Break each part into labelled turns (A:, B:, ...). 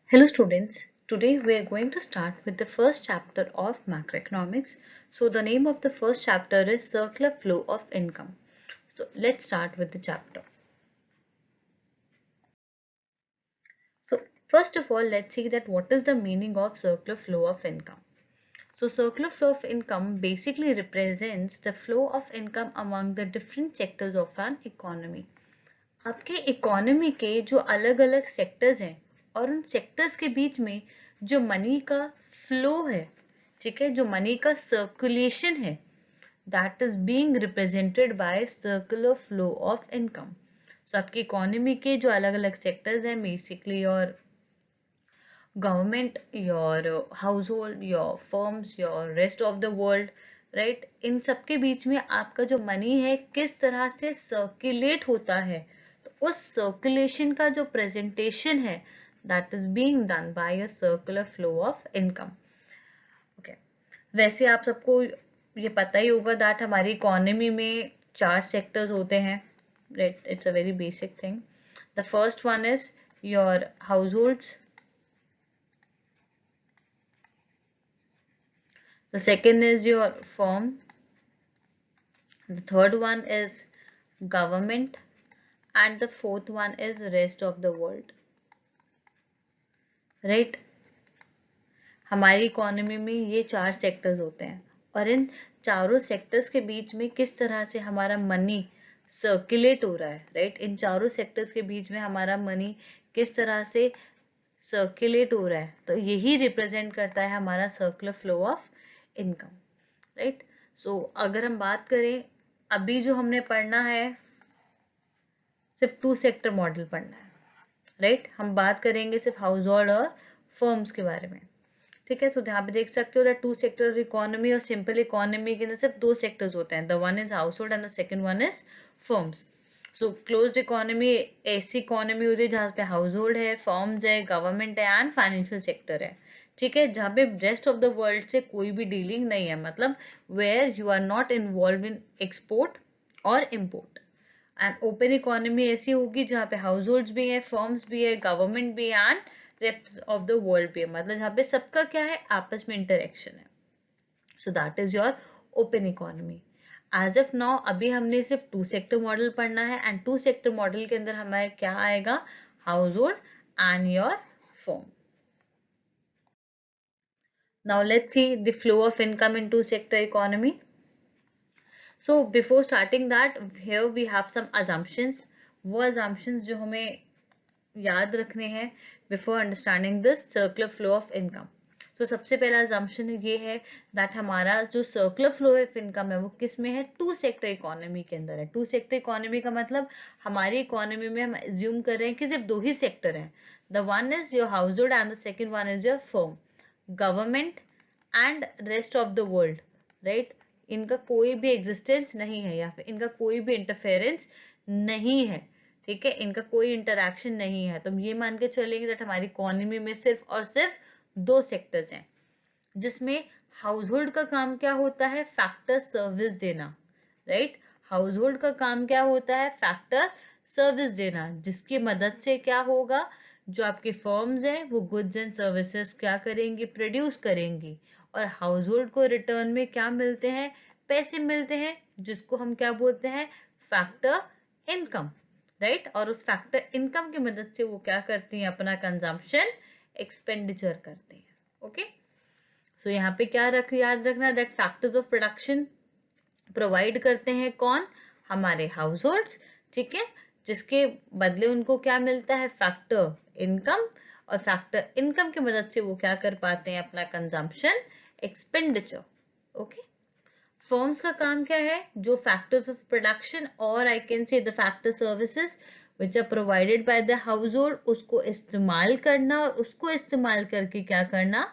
A: Hello students, today we are going to start with the first chapter of macroeconomics. So the name of the first chapter is circular flow of income. So let's start with the chapter. So first of all, let's see that what is the meaning of circular flow of income. So circular flow of income basically represents the flow of income among the different sectors of an economy. आपके economy के जो अलग अलग sectors हैं और उन sectors के बीच में जो मनी का फ्लो है, ठीक है, जो मनी का सर्कुलेशन है, that is being represented by circular flow of income. So आपकी इकोनॉमी के जो अलग अलग सेक्टर्स हैं, basically your government, your household, your firms, your rest of the world, right, इन सबके बीच में आपका जो मनी है किस तरह से सर्कुलेट होता है, तो उस सर्कुलेशन का जो प्रेजेंटेशन है that is being done by a circular flow of income. Okay, वैसे आप सबको ये पता ही होगा दैट हमारी इकोनॉमी में चार सेक्टर्स होते हैं, right. It's a very basic thing. The first one is your house holds. The second is your firm. The third one is government. And the fourth one is rest of the world. Right? हमारी economy में ये चार sectors होते हैं और इन चारों sectors के बीच में किस तरह से हमारा मनी सर्कुलेट हो रहा है, राइट. इन चारों सेक्टर्स के बीच में हमारा मनी किस तरह से सर्कुलेट हो रहा है, तो यही रिप्रेजेंट करता है हमारा circular flow of income, right. So अगर हम बात करें, अभी जो हमने पढ़ना है सिर्फ टू सेक्टर मॉडल पढ़ना है, राइट. हम बात करेंगे सिर्फ हाउस होल्ड और फर्म्स के बारे में, ठीक है. सो यहाँ पे देख सकते हो टू सेक्टर इकोनॉमी और सिंपल इकोनॉमी के अंदर सिर्फ दो सेक्टर्स होते हैं. The one is house hold and the second one is firms. So closed economy ऐसी इकोनॉमी होती है जहाँ पे हाउस होल्ड है, फर्म्स है, गवर्नमेंट है एंड फाइनेंशियल सेक्टर है, ठीक है, जहाँ पे रेस्ट ऑफ द वर्ल्ड से कोई भी डीलिंग नहीं है, मतलब where you are not involve in export और इम्पोर्ट. एंड ओपन इकोनॉमी ऐसी होगी जहाँ पे हाउस होल्ड्स भी है, फर्म्स भी है, गवर्नमेंट भी है and rest of the world भी है, मतलब जहाँ पे सबका क्या है, आपस में इंटरेक्शन है. So that is your open economy. As of now अभी हमने सिर्फ टू सेक्टर मॉडल पढ़ना है एंड टू सेक्टर मॉडल के अंदर हमारे क्या आएगा, house hold and your firm. Now let's see the flow of income in two sector economy. So before starting that, here we have some assumptions. वो assumptions जो हमें याद रखने हैं before understanding this circular flow of income. So सबसे पहला assumption ये है that हमारा जो circular flow of income है वो किस में है, टू सेक्टर इकोनॉमी के अंदर है. टू सेक्टर इकोनॉमी का मतलब हमारी इकोनॉमी में हम assume कर रहे हैं कि सिर्फ दो ही सेक्टर हैं. The one is your household and the second one is your firm. Government and rest of the world, right, इनका कोई भी एग्जिस्टेंस नहीं है या फिर इनका कोई भी इंटरफेरेंस नहीं है, ठीक है, इनका कोई इंटरैक्शन नहीं है. तो हम ये मान के चलेंगे दैट हमारी इकोनॉमी में सिर्फ और सिर्फ दो सेक्टर्स हैं, जिसमें हाउस होल्ड का काम क्या होता है, फैक्टर सर्विस देना, राइट. हाउस होल्ड का काम क्या होता है, फैक्टर सर्विस देना, जिसकी मदद से क्या होगा, जो आपके फर्म्स हैं वो गुड्स एंड सर्विसेज क्या करेंगी, प्रोड्यूस करेंगी, और हाउस होल्ड को रिटर्न में क्या मिलते हैं, पैसे मिलते हैं, जिसको हम क्या बोलते हैं, फैक्टर इनकम, राइट. और उस फैक्टर इनकम की मदद से वो क्या करती हैं, अपना कंजम्पशन एक्सपेंडिचर करते हैं. ओके, सो यहाँ पे क्या याद रखना, that factors of production provide करते हैं कौन, हमारे हाउस होल्ड्स, ठीक है, जिसके बदले उनको क्या मिलता है, फैक्टर इनकम, और फैक्टर इनकम की मदद से वो क्या कर पाते हैं, अपना कंजम्पशन एक्सपेंडिचर. ओके, फर्म्स का काम क्या है, जो फैक्टर्स ऑफ प्रोडक्शन और I can say the factor services which are provided by the household, उसको इस्तेमाल करना और उसको इस्तेमाल करके क्या करना,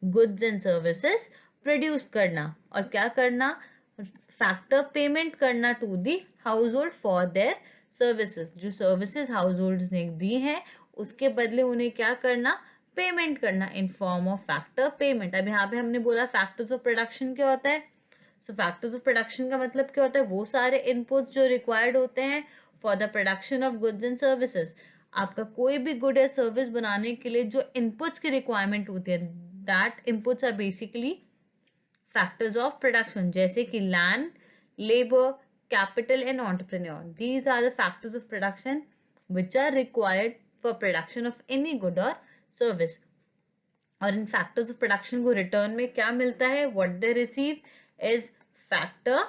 A: गुड्स एंड सर्विसेज प्रोड्यूस करना, और क्या करना, फैक्टर पेमेंट करना to the household for their services. जो सर्विसेज हाउस होल्ड ने दी हैं उसके बदले उन्हें क्या करना, पेमेंट करना in form of factor payment. अब यहाँ पे हमने बोला फैक्टर्स ऑफ प्रोडक्शन क्या होता है. सो फैक्टर्स ऑफ प्रोडक्शन का मतलब क्या होता है, वो सारे इनपुट्स जो रिक्वायर्ड होते हैं for the production of goods and services. आपका कोई भी गुड या सर्विस बनाने के लिए जो इनपुट्स की रिक्वायरमेंट होती है, that inputs are basically factors of production, जैसे कि land, labour, capital and entrepreneur. These are the factors of production which are required for production of any good or service. और इन फैक्टर्स ऑफ प्रोडक्शन को return में क्या मिलता है? What they receive is factor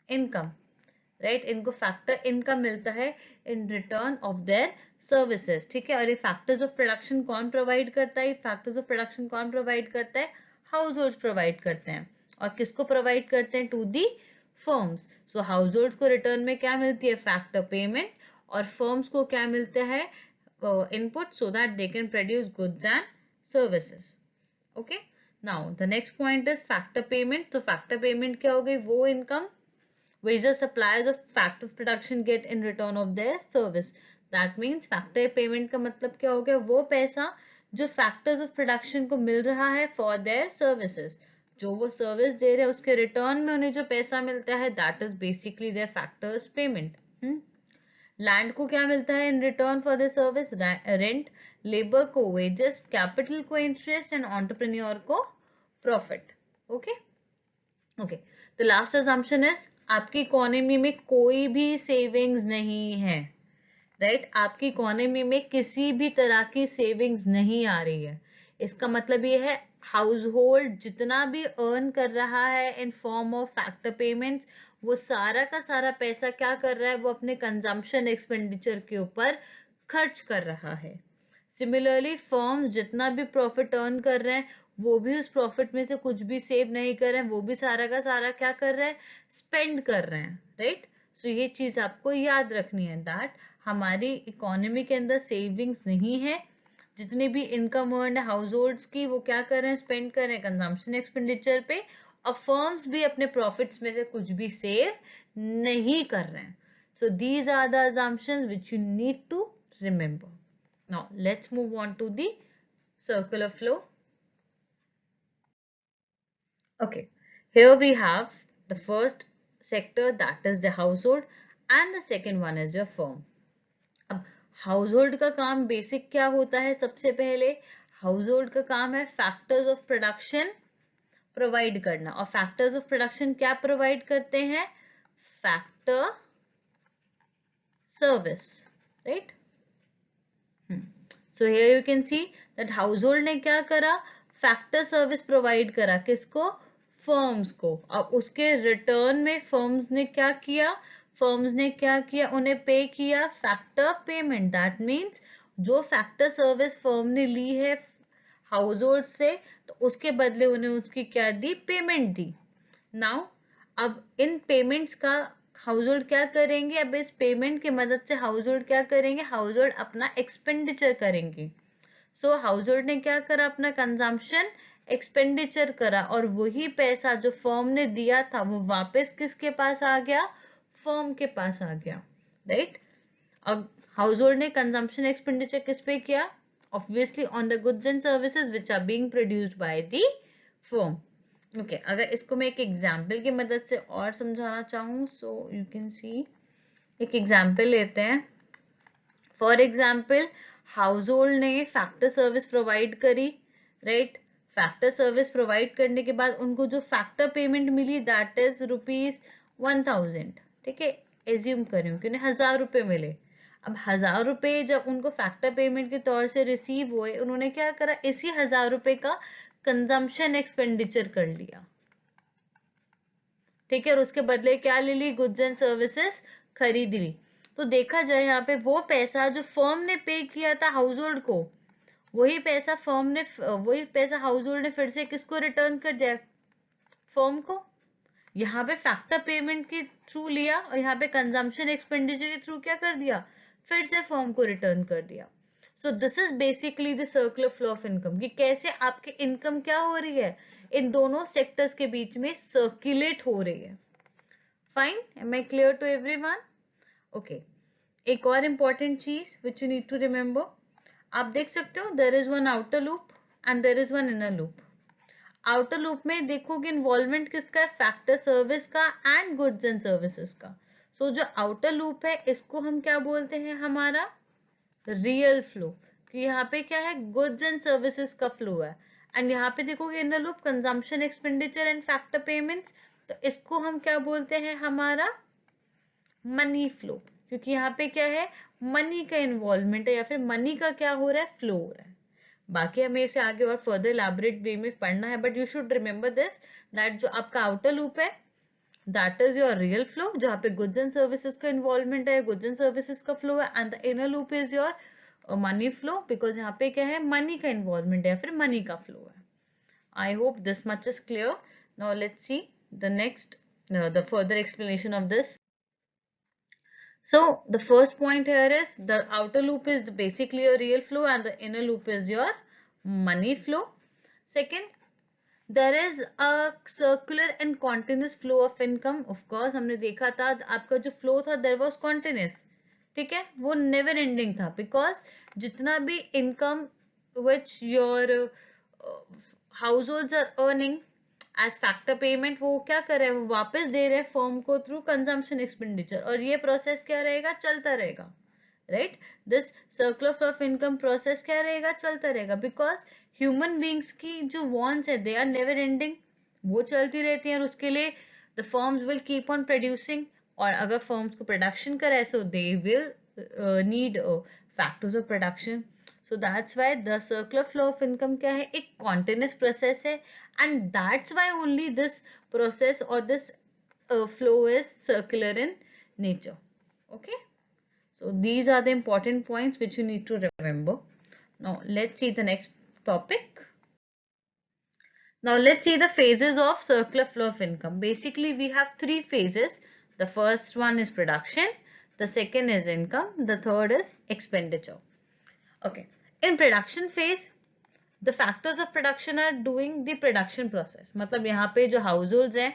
A: income, right? इनको factor income मिलता है in return of their services, ठीक है? और ये फैक्टर्स ऑफ प्रोडक्शन कौन प्रोवाइड करता है? फैक्टर्स ऑफ प्रोडक्शन कौन प्रोवाइड करता है? हाउस होल्ड्स प्रोवाइड करते हैं. और किसको प्रोवाइड करते हैं? To the firms. So households को रिटर्न में क्या मिलती है? Factor payment. और फर्म्स को क्या मिलता है? Input, so that they can produce goods and services. Okay, now the next point is factor payment. तो फैक्टर पेमेंट क्या हो गई? वो income which the suppliers of fact of production get in return of their service. That means factor payment का मतलब क्या हो गया? वो पैसा जो factors of production को मिल रहा है for their services. जो वो सर्विस दे रहे हैं उसके रिटर्न में उन्हें जो पैसा मिलता है, that is basically their factors payment. Land को क्या मिलता है in return for the service? Rent. Labour को वेजेस, कैपिटल को इंटरेस्ट एंड एंटरप्रेन्योर को profit. Okay okay, the last assumption is आपकी इकोनॉमी में कोई भी सेविंग्स नहीं है, राइट? आपकी इकोनॉमी में किसी भी तरह की सेविंग्स नहीं आ रही है. इसका मतलब ये है हाउस होल्ड जितना भी अर्न कर रहा है in form of factor payments, वो सारा का सारा पैसा क्या कर रहा है? वो अपने कंजम्पशन एक्सपेंडिचर के ऊपर खर्च कर रहा है. सिमिलरली फर्म्स जितना भी प्रॉफिट अर्न कर रहे हैं वो भी उस प्रॉफिट में से कुछ भी सेव नहीं कर रहे हैं, वो भी सारा का सारा क्या कर रहे हैं? स्पेंड कर रहे हैं, राइट? सो ये चीज आपको याद रखनी है दैट हमारी इकोनॉमी के अंदर सेविंग्स नहीं है. जितनी भी इनकम अर्न है हाउस होल्ड्स की, वो क्या कर रहे हैं? स्पेंड कर रहे हैं कंजम्पशन एक्सपेंडिचर पे. और फर्म्स भी अपने प्रॉफिट्स में से कुछ भी सेव नहीं कर रहे हैं. So these are the assumptions which you need to remember. Now let's move on to the circular flow. Okay, here we have the first sector, that is the household, and the second one is your firm. अब household का काम basic क्या होता है? सबसे पहले household का काम है फैक्टर्स ऑफ प्रोडक्शन प्रोवाइड करना. और फैक्टर्स ऑफ प्रोडक्शन क्या प्रोवाइड करते हैं? Factor service, right? So here you can see that household ने क्या करा? फैक्टर सर्विस प्रोवाइड करा. किसको? फर्म्स को. अब उसके रिटर्न में फर्म्स ने क्या किया? उन्हें पे किया फैक्टर पेमेंट. दैट मीन्स जो फैक्टर सर्विस फर्म ने ली है हाउस होल्ड से, तो उसके बदले उन्हें उसकी क्या दी? पेमेंट दी. नाउ अब इन पेमेंट्स का हाउस होल्ड क्या करेंगे? अब इस पेमेंट की मदद से हाउस होल्ड क्या करेंगे? हाउस होल्ड अपना एक्सपेंडिचर करेंगे. सो हाउस होल्ड ने क्या करा? अपना कंजम्पशन एक्सपेंडिचर करा. और वही पैसा जो फर्म ने दिया था वो वापस किसके पास आ गया? फर्म के पास आ गया, राइट? अब हाउस होल्ड ने कंजम्पशन एक्सपेंडिचर किस पे किया? Obviously on the goods and services which are being produced by the firm. Okay, अगर इसको मैं एक एग्जाम्पल की मदद से और समझाना चाहूँ, सो यू कैन सी एक एग्जाम्पल लेते हैं. फॉर एग्जाम्पल हाउस होल्ड ने फैक्टर सर्विस प्रोवाइड करी, राइट? फैक्टर सर्विस प्रोवाइड करने के बाद उनको जो फैक्टर पेमेंट मिली दैट इज ₹1000, ठीक है? एज्यूम करें कि उन्हें 1000 रुपए मिले. अब 1000 रुपए जब उनको फैक्टर पेमेंट के तौर से रिसीव हुए, उन्होंने क्या करा? इसी 1000 रुपए का कंजम्पशन एक्सपेंडिचर कर लिया, ठीक है? और उसके बदले क्या ले ली? गुड्स एंड सर्विसेज खरीद ली. तो देखा जाए यहाँ पे वो पैसा जो फर्म ने पे किया था हाउस होल्ड को, वही पैसा हाउस होल्ड ने फिर से किसको रिटर्न कर दिया? फर्म को. यहाँ पे फैक्टर पेमेंट के थ्रू लिया और यहाँ पे कंजम्पशन एक्सपेंडिचर के थ्रू क्या कर दिया? फिर से फर्म को रिटर्न कर दिया. So this is basically the circular flow of income, कि कैसे आपकी इनकम क्या हो रही है? इन दोनों सेक्टर्स के बीच में सर्कुलेट हो रही है. Fine, am I clear to everyone? Okay, एक और इंपॉर्टेंट चीज which you need to remember, आप देख सकते हो there is one outer loop and there is one inner loop. Outer loop में देखोगे इन्वॉल्वमेंट किसका है? फैक्टर सर्विस का एंड गुड्स एंड सर्विसेज का. सो जो आउटर लूप है इसको हम क्या बोलते हैं? हमारा रियल फ्लो, कि यहाँ पे क्या है, गुड्स एंड सर्विसेज का फ्लो है। एंड यहाँ पे देखोगे in the loop consumption expenditure and factor payments, तो इसको हम क्या बोलते हैं, हमारा मनी फ्लो, क्योंकि यहाँ पे क्या है, मनी का इन्वॉल्वमेंट है या फिर मनी का क्या हो रहा है, फ्लो हो रहा है। बाकी हमें इसे आगे और फर्दर इलैबोरेट वे में पढ़ना है, but you should remember this that जो आपका आउटर लूप है that is your real flow, जहाँ पे गुड्स एंड सर्विसेज का इन्वॉल्वमेंट है, गुड्स एंड सर्विसेज का फ्लो है, and the inner loop is your money flow, because यहाँ पे क्या है, मनी का इन्वॉल्वमेंट है या फिर मनी का फ्लो है। I hope this much is clear. Now let's see the next, the further explanation of this. So the first point here is the outer loop is basically your real flow and the inner loop is your money flow. Second, there is a circular and continuous flow of income. Of course हमने देखा था आपका जो flow था there was continuous, ठीक है, वो never ending था, because जितना भी income which your households are earning as factor payment, वो क्या कर रहे हैं, वो वापस दे रहे हैं फर्म को थ्रू कंजम्पशन एक्सपेंडिचर, और ये प्रोसेस क्या रहेगा, चलता रहेगा, right. This circular flow of income process क्या रहेगा, चलता रहेगा, बिकॉज ह्यूमन बींग्स की जो वॉन्ट्स है दे आर नेवर एंडिंग, वो चलती रहती हैं, और उसके लिए the firms will keep on producing, और अगर फर्म्स को प्रोडक्शन कराए so they will need factors of production. So that's why the circular flow of income क्या है, एक continuous process है, and that's why only this process or this flow is circular in nature. Okay, so these are the important points which you need to remember. Now let's see the next topic. Now let's see the phases of circular flow of income. Basically we have three phases. The first one is production, the second is income, the third is expenditure. Okay, in production phase the factors of production are doing the production process, मतलब यहाँ पे जो households हैं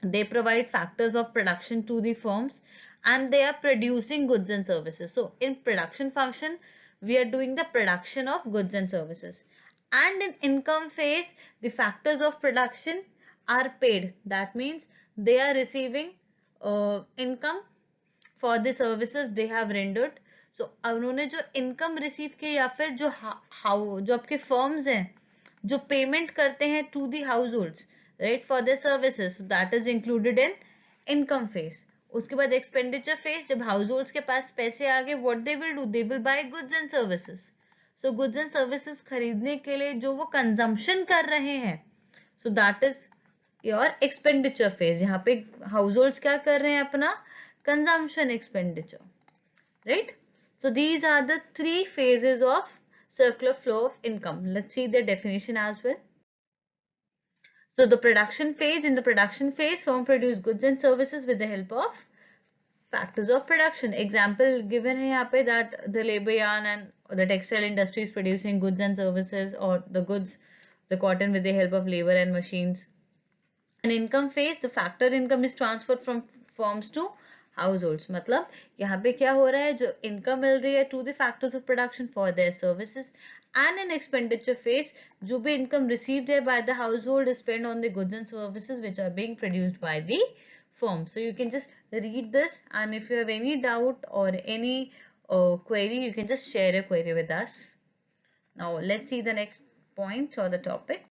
A: they provide factors of production to the firms and they are producing goods and services. So in production function we are doing the production of goods and services, and in income phase the factors of production are paid, that means they are receiving income for the services they have rendered. So उन्होंने जो income receive की या फिर जो जो आपके firms हैं जो पेमेंट करते हैं to the households, right, for their services, that is included in income phase. उसके बाद एक्सपेंडिचर फेज, जब हाउस होल्ड्स के पास पैसे आ गए, what they will do, they will buy goods and services. So goods and services खरीदने के लिए जो वो कंजम्पशन कर रहे हैं, so that is your expenditure phase. यहाँ पे हाउस होल्ड्स क्या कर रहे हैं, अपना consumption expenditure, right? So these are the three phases of circular flow of income. Let's see the definition as well. So the production phase, in the production phase firm produce goods and services with the help of factors of production. Example given है यहाँ पे that the labor yarn and the textile industry is producing goods and services, or the goods, the cotton, with the help of labor and machines. In income phase the factor income is transferred from firms to households, मतलब यहाँ पे क्या हो रहा है, जो income मिल रही है to the factors of production for their services. And in expenditure phase जो भी इनकम रिसीव्ड है by the household is spend on the goods and services which are being produced by the firm. So you can just read this, and if you have any doubt or any query, you can just share a query with us. Now let's see the next point or the topic.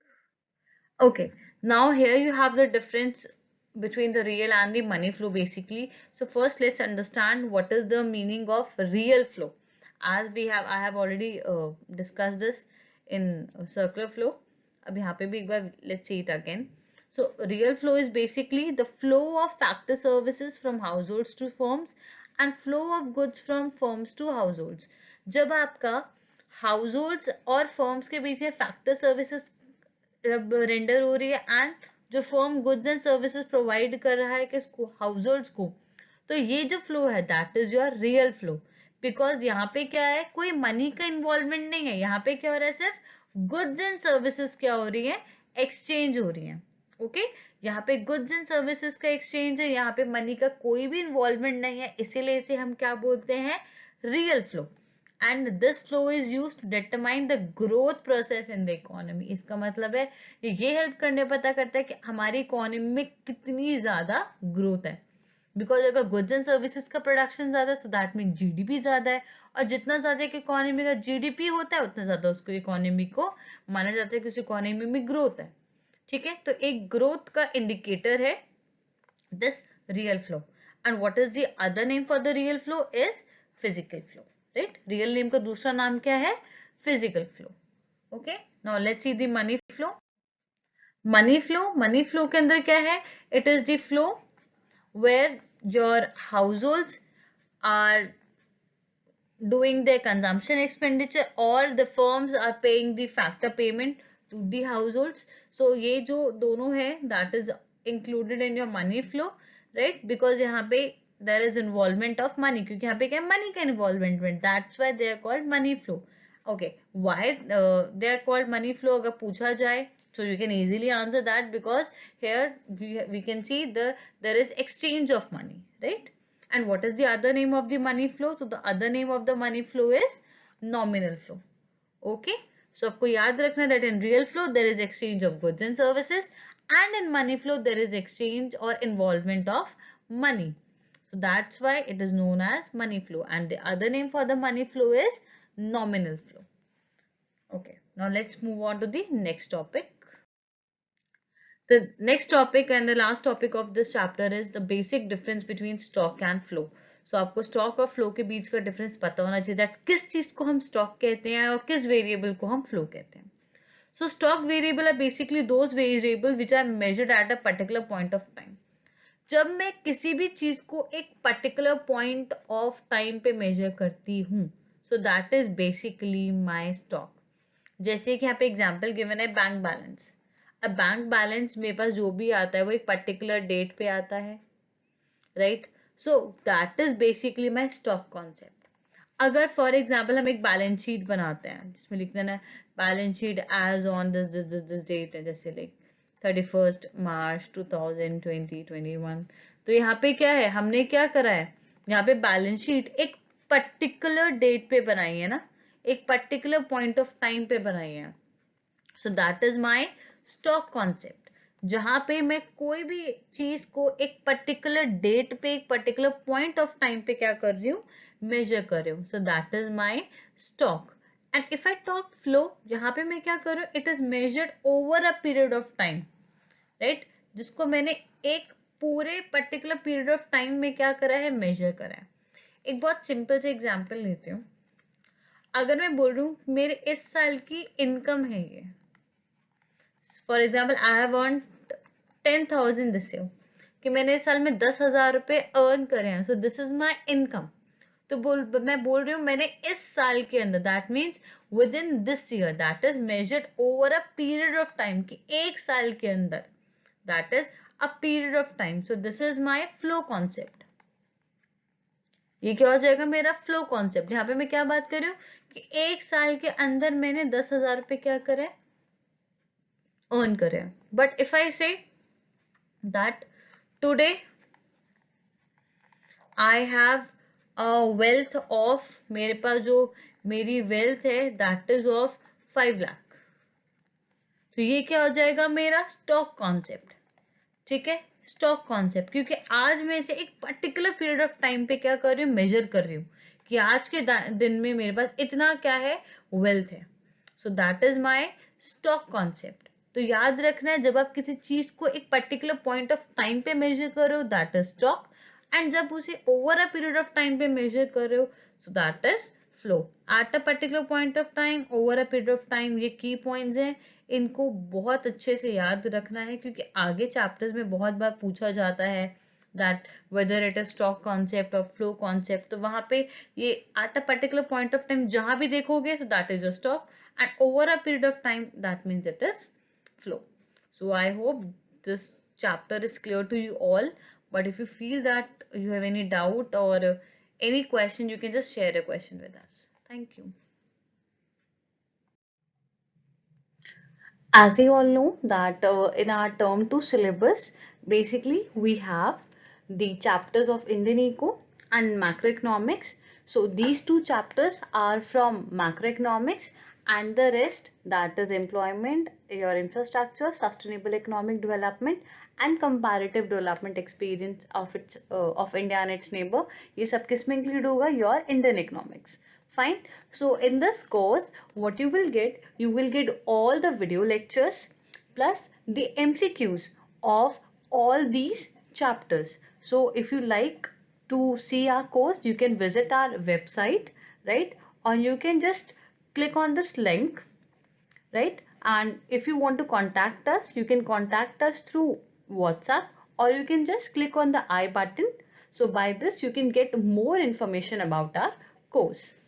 A: Okay, now here you have the difference between the real and the money flow basically. So first let's understand what is the meaning of real flow. As I have already discussed this in circular flow. अब यहाँ पे भी एक बार let's see it again. So real flow is basically the flow of factor services from households to firms and flow of goods from firms to households. जब आपका households और firms के बीच में factor services रेंडर हो रही है and जो firm goods and services provide कर रहा है किसको, हाउस होल्ड्स को, तो ये जो फ्लो है that is your real flow. Because यहाँ पे क्या है, कोई मनी का इन्वॉल्वमेंट नहीं है, यहाँ पे क्या हो रहा है, सिर्फ गुड्स एंड सर्विसेज क्या हो रही है, एक्सचेंज हो रही है। ओके, यहाँ पे गुड्स एंड सर्विसेज का एक्सचेंज है, यहाँ पे मनी का कोई भी इन्वॉल्वमेंट नहीं है, इसीलिए इसे हम क्या बोलते हैं, real flow. and this flow is used to determine the growth process in the economy. इसका मतलब है ये हेल्प करने पता करता है कि हमारी इकोनॉमी में कितनी ज्यादा ग्रोथ है। बिकॉज अगर गुड्स एंड सर्विसेज का प्रोडक्शन ज्यादा है, सो दैट मीन जीडीपी ज्यादा है, और जितना ज्यादा एक इकोनॉमी का जीडीपी होता है उतना ज्यादा उसको इकोनॉमी को माना जाता है कि उस इकोनॉमी में ग्रोथ है। ठीक है, तो एक ग्रोथ का इंडिकेटर है this real flow. And what is the other name for the real flow is physical flow, right? Real name का दूसरा नाम क्या है? Physical flow. Okay, now let's see the money flow. Money flow के अंदर क्या है? It is the flow where your households are doing their consumption expenditure or the firms are paying the factor payment to the households. So ये जो दोनों है that is included in your money flow, right? Because यहाँ पे there is involvement of money, क्योंकि यहाँ पे क्या money का involvement, that's why they are called money flow. Okay, why they are called money flow अगर पूछा जाए, so you can easily answer that because here we can see there is exchange of money, right? And what is the other name of the money flow? So the other name of the money flow is nominal flow. Okay, so आपको याद रखना that in real flow there is exchange of goods and services, and in money flow there is exchange or involvement of money. So that's why it is known as money flow, and the other name for the money flow is nominal flow. Okay, now let's move on to the next topic. The next topic and the last topic of this chapter is the basic difference between stock and flow. So आपको stock और flow के बीच का difference पता होना चाहिए that किस चीज को हम stock कहते हैं और किस variable को हम flow कहते हैं. So stock variable are basically those variable which are measured at a particular point of time. जब मैं किसी भी चीज को एक particular point of time पे measure करती हूँ, so that is basically my stock. जैसे कि यहाँ पे example given है bank balance. अब बैंक बैलेंस मेरे पास जो भी आता है वो एक पर्टिकुलर डेट पे आता है, right? So that is basically my stock concept. अगर फॉर एग्जांपल हम एक बैलेंस शीट बनाते हैं जिसमें लिख देना balance sheet as on this date है, जैसे लाइक 31 मार्च 2021, तो यहाँ पे क्या है, हमने क्या करा है, यहाँ पे बैलेंस शीट एक पर्टिकुलर डेट पे बनाई है ना, एक पर्टिकुलर पॉइंट ऑफ टाइम पे बनाई है. So that is my stock concept, जहां पे मैं कोई भी चीज को एक पर्टिकुलर डेट पे एक पर्टिकुलर पॉइंट ऑफ टाइम पे क्या कर रही हूँ, मेजर कर रही हूँ. सो that is my stock. And if I talk flow, यहाँ पे मैं क्या कर रही हूँ, it is measured over a period of time, right? जिसको मैंने एक पूरे पर्टिकुलर पीरियड ऑफ टाइम में क्या करा है, मेजर करा है. एक बहुत सिंपल से एग्जाम्पल लेती हूँ. अगर मैं बोल रही हूँ मेरे इस साल की इनकम है ये, for example I have earn 10,000 this year, कि मैंने इस साल में 10,000 रुपए अर्न करे हैं, so this is my income. तो मैं बोल रही हूँ मैंने इस साल के अंदर, that means with in this year, that is measured over a period of time, कि एक साल के अंदर, that is a period of time. So this is my flow concept. ये क्या हो जाएगा, मेरा फ्लो कॉन्सेप्ट. यहाँ पे मैं क्या बात कर रही हूँ कि एक साल के अंदर मैंने 10,000 रुपए क्या करे, अर्न करे. But if I say that today I have a wealth of, मेरे पास जो मेरी वेल्थ है दैट इज ऑफ 5 लाख, तो ये क्या हो जाएगा, मेरा स्टॉक कॉन्सेप्ट. ठीक है, स्टॉक कॉन्सेप्ट, क्योंकि आज मैं इसे एक पर्टिकुलर पीरियड ऑफ टाइम पे क्या कर रही हूँ, मेजर कर रही हूँ कि आज के दिन में मेरे पास इतना क्या है, वेल्थ है. So that is my stock concept. तो याद रखना है, जब आप किसी चीज को एक पर्टिकुलर पॉइंट ऑफ टाइम पे मेजर कर रहे हो दैट इज स्टॉक, एंड जब उसे over a period of time पे मेजर कर रहे हो सो that is flow. At a particular point of time, over a period of time, ये की पॉइंट्स हैं, इनको बहुत अच्छे से याद रखना है, क्योंकि आगे चैप्टर्स में बहुत बार पूछा जाता है that whether it is stock concept or flow concept, तो वहां पे ये at a particular point of time जहां भी देखोगे so that is your stock, and over a period of time that means it is flow. So I hope this chapter is clear to you all, but if you feel that you have any doubt or any question, you can just share a question with us. Thank you. As you all know that in our term 2 syllabus, basically we have the chapters of Indian Eco and macroeconomics. So these two chapters are from macroeconomics, and the rest, that is employment, your infrastructure, sustainable economic development and comparative development experience of India and its neighbor, ये सब किस में include होगा? Your Indian economics. Fine. So in this course, what you will get all the video lectures plus the MCQs of all these chapters. So if you like to see our course, you can visit our website, right? Or you can just click on this link, right? And if you want to contact us, you can contact us through WhatsApp, or you can just click on the I button. So by this, you can get more information about our course.